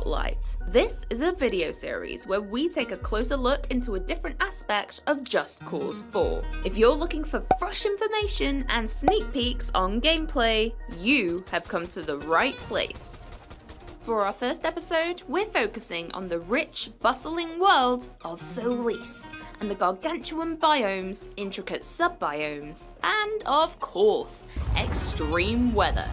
Spotlight. This is a video series where we take a closer look into a different aspect of Just Cause 4. If you're looking for fresh information and sneak peeks on gameplay, you have come to the right place. For our first episode, we're focusing on the rich, bustling world of Solis, and the gargantuan biomes, intricate sub-biomes, and of course, extreme weather.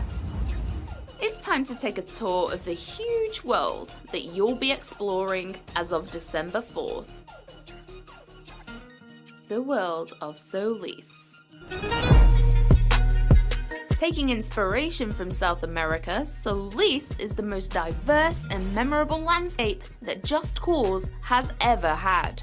It's time to take a tour of the huge world that you'll be exploring as of December 4th. The world of Solis. Taking inspiration from South America, Solis is the most diverse and memorable landscape that Just Cause has ever had.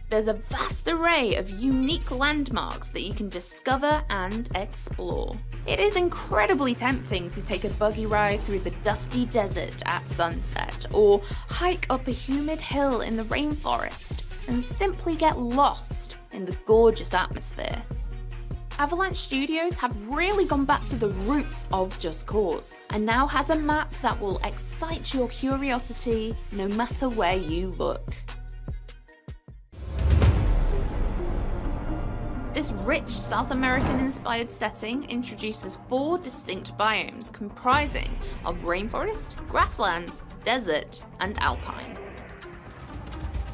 There's a vast array of unique landmarks that you can discover and explore. It is incredibly tempting to take a buggy ride through the dusty desert at sunset, or hike up a humid hill in the rainforest, and simply get lost in the gorgeous atmosphere. Avalanche Studios have really gone back to the roots of Just Cause, and now has a map that will excite your curiosity no matter where you look. This rich South American-inspired setting introduces 4 distinct biomes comprising of rainforest, grasslands, desert, and alpine.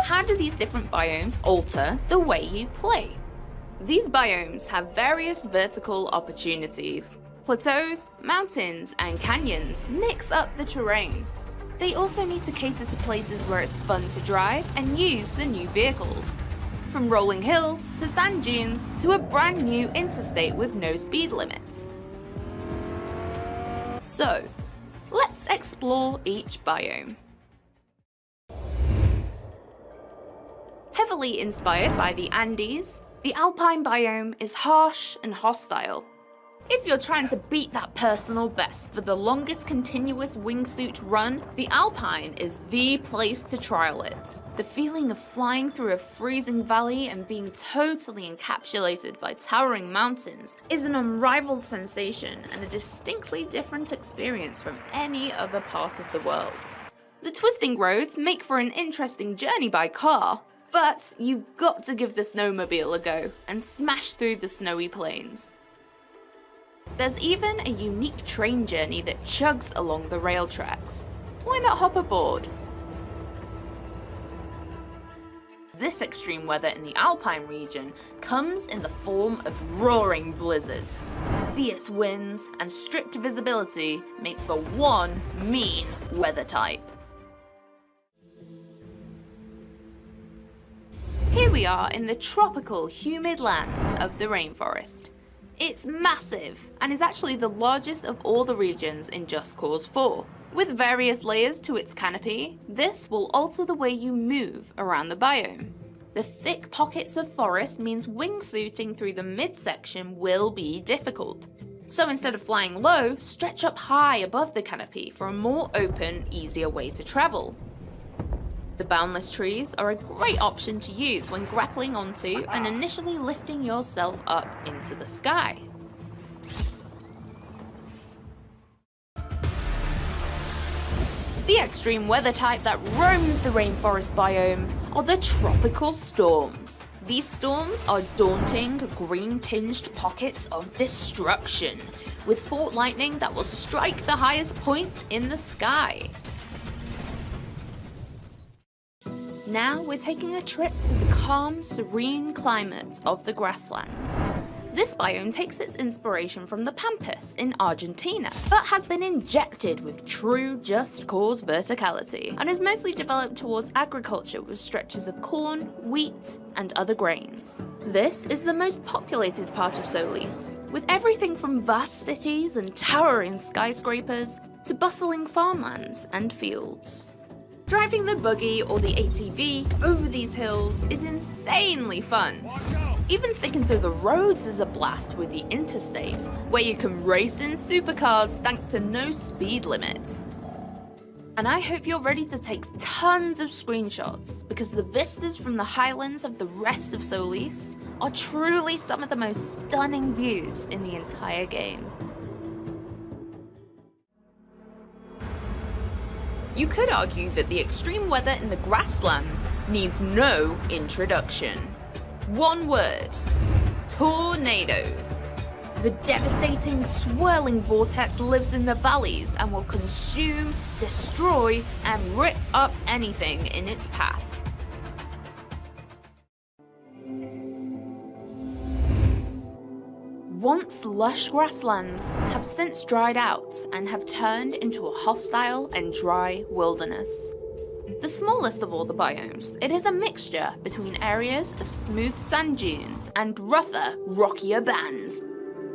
How do these different biomes alter the way you play? These biomes have various vertical opportunities. Plateaus, mountains, and canyons mix up the terrain. They also need to cater to places where it's fun to drive and use the new vehicles. From rolling hills to sand dunes to a brand new interstate with no speed limits. So, let's explore each biome. Heavily inspired by the Andes, the alpine biome is harsh and hostile. If you're trying to beat that personal best for the longest continuous wingsuit run, the alpine is the place to trial it. The feeling of flying through a freezing valley and being totally encapsulated by towering mountains is an unrivaled sensation and a distinctly different experience from any other part of the world. The twisting roads make for an interesting journey by car, but you've got to give the snowmobile a go and smash through the snowy plains. There's even a unique train journey that chugs along the rail tracks. Why not hop aboard? This extreme weather in the alpine region comes in the form of roaring blizzards. Fierce winds and strict visibility makes for one mean weather type. Here we are in the tropical, humid lands of the rainforest. It's massive, and is actually the largest of all the regions in Just Cause 4. With various layers to its canopy, this will alter the way you move around the biome. The thick pockets of forest means wingsuiting through the midsection will be difficult. So instead of flying low, stretch up high above the canopy for a more open, easier way to travel. The boundless trees are a great option to use when grappling onto and initially lifting yourself up into the sky. The extreme weather type that roams the rainforest biome are the tropical storms. These storms are daunting, green-tinged pockets of destruction, with fault lightning that will strike the highest point in the sky. Now we're taking a trip to the calm, serene climate of the grasslands. This biome takes its inspiration from the Pampas in Argentina, but has been injected with true Just Cause verticality, and is mostly developed towards agriculture with stretches of corn, wheat, and other grains. This is the most populated part of Solis, with everything from vast cities and towering skyscrapers to bustling farmlands and fields. Driving the buggy or the ATV over these hills is insanely fun. Even sticking to the roads is a blast with the interstate, where you can race in supercars thanks to no speed limit. And I hope you're ready to take tons of screenshots, because the vistas from the highlands of the rest of Solis are truly some of the most stunning views in the entire game. You could argue that the extreme weather in the grasslands needs no introduction. One word: tornadoes. The devastating, swirling vortex lives in the valleys and will consume, destroy, and rip up anything in its path. Once lush grasslands have since dried out and have turned into a hostile and dry wilderness. The smallest of all the biomes, it is a mixture between areas of smooth sand dunes and rougher, rockier bands.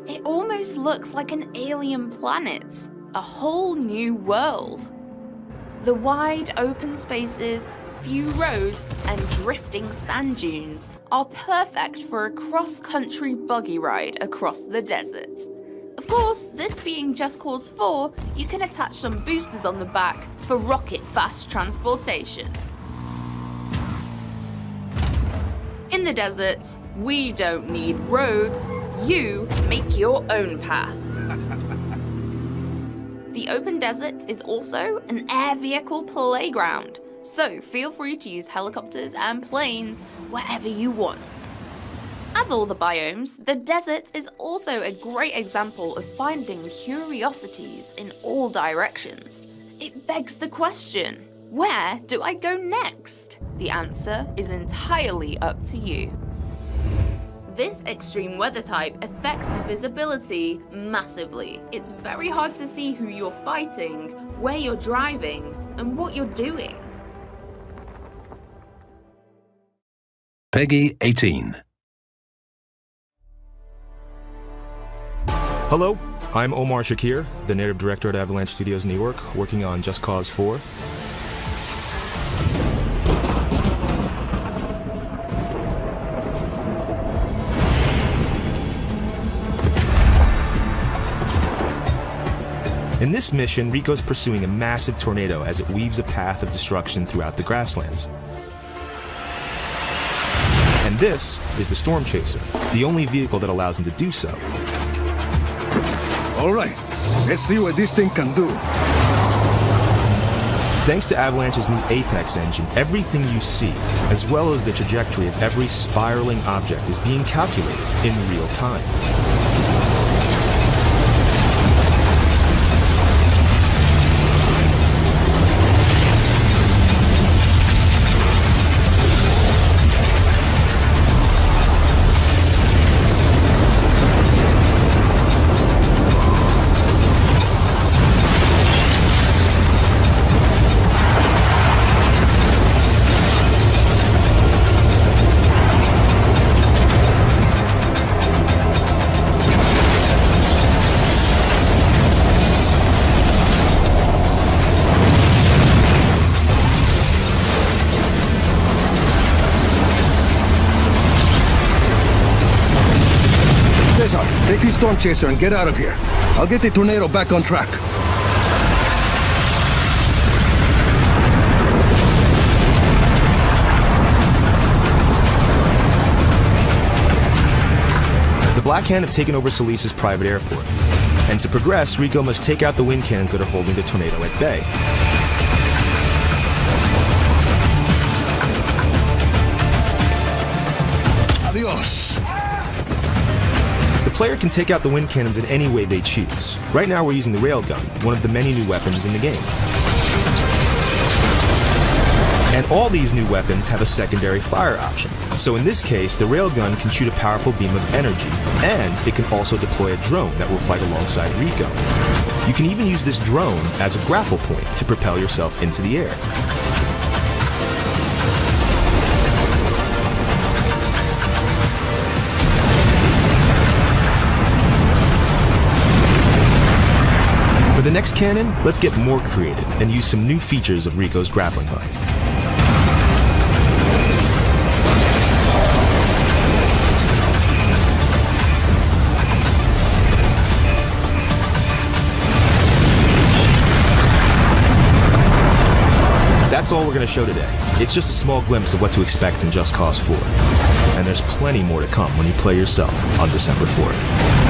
It almost looks like an alien planet, a whole new world. The wide open spaces, few roads, and drifting sand dunes are perfect for a cross-country buggy ride across the desert. Of course, this being Just Cause 4, you can attach some boosters on the back for rocket-fast transportation. In the desert, we don't need roads, you make your own path. The open desert is also an air vehicle playground, so feel free to use helicopters and planes wherever you want. As all the biomes, the desert is also a great example of finding curiosities in all directions. It begs the question, where do I go next? The answer is entirely up to you. This extreme weather type affects visibility massively. It's very hard to see who you're fighting, where you're driving, and what you're doing. Peggy 18. Hello, I'm Omar Shakir, the native director at Avalanche Studios New York, working on Just Cause 4. In this mission, Rico's pursuing a massive tornado as it weaves a path of destruction throughout the grasslands. And this is the Storm Chaser, the only vehicle that allows him to do so. All right, let's see what this thing can do. Thanks to Avalanche's new Apex engine, everything you see, as well as the trajectory of every spiraling object, is being calculated in real time. Take the Storm Chaser and get out of here. I'll get the tornado back on track. The Black Hand have taken over Solis's private airport. And to progress, Rico must take out the wind cannons that are holding the tornado at bay. Adios. The player can take out the wind cannons in any way they choose. Right now we're using the railgun, one of the many new weapons in the game. And all these new weapons have a secondary fire option. So in this case, the railgun can shoot a powerful beam of energy, and it can also deploy a drone that will fight alongside Rico. You can even use this drone as a grapple point to propel yourself into the air. For the next cannon, let's get more creative and use some new features of Rico's grappling hook. That's all we're going to show today. It's just a small glimpse of what to expect in Just Cause 4. And there's plenty more to come when you play yourself on December 4th.